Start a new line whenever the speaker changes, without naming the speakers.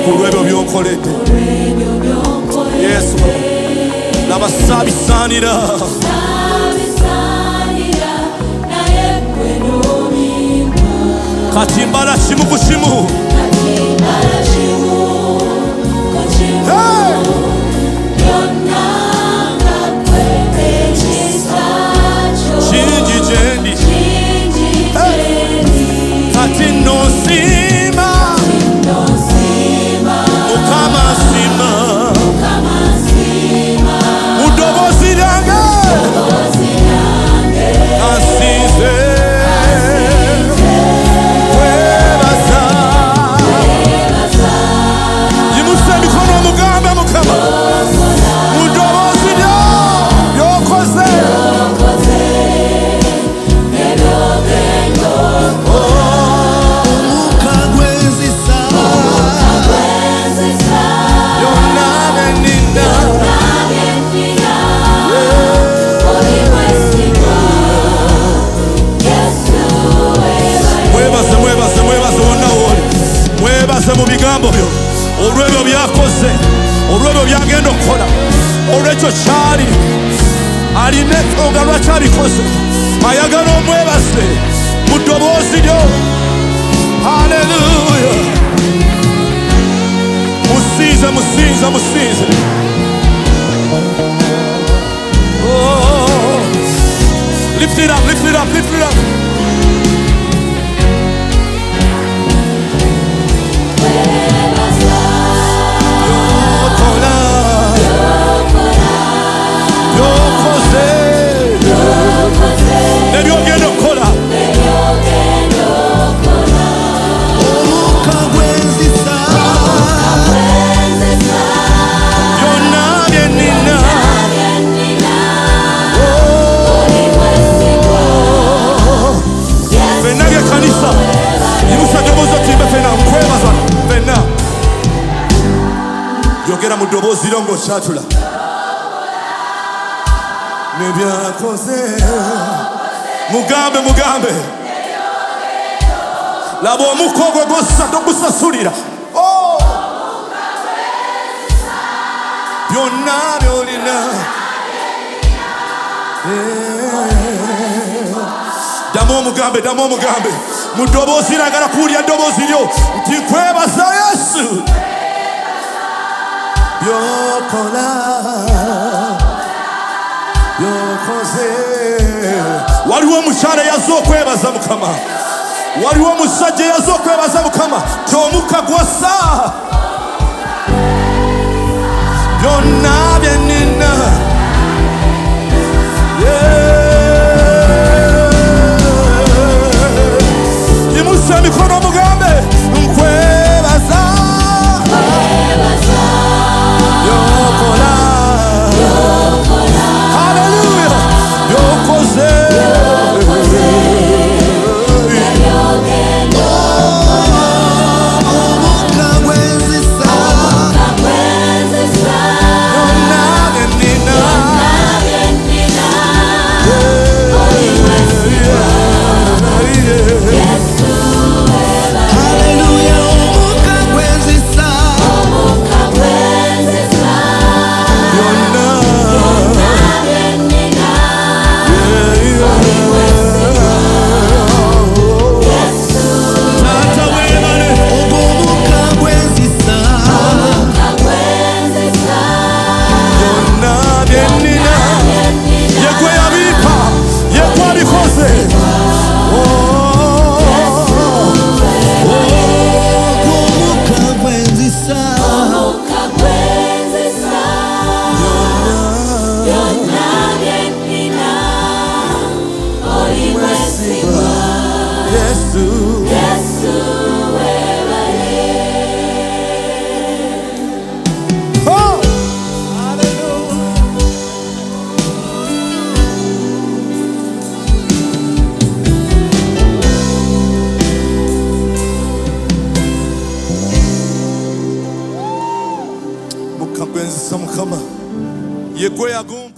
olw'ebyo by'onkoledde Yesu n'abasabisaanira kati mbala kimu ku kimu kingi gyendi kati nosiima Mukama nsiima mu ddoboozi lyange ansinze kwebaza yimusa emikono omugambe Mukama mu ddoboozi ly'okoze mu bigambo byo olw'ebyo byakoze olw'ebyo byagenda okukola olw'ekyo kyali alina ensonga lwaki abikoze ayagala omwebaze mu ddoboozi lyo haleluya musinze musinze musinze lift it up lift it up lift it up yogera mu ddoboozi lyo ng'okyatula nebyakoze mugambe mugambe laba omukka ogwo togusasulira byonna byolina ddamu omugambe mu ddoboozi nagala kuwulya ddoboozi lyo nti nkwebaza Yesu byokola byokoze waliwo omukyala yaza okwebaza Mukama waliwo omusajja yaza okwebaza Mukama ti omukka gwassa byonna byenina yimusa emikono omugambe nkwebaza Mukama ye gwe yagumba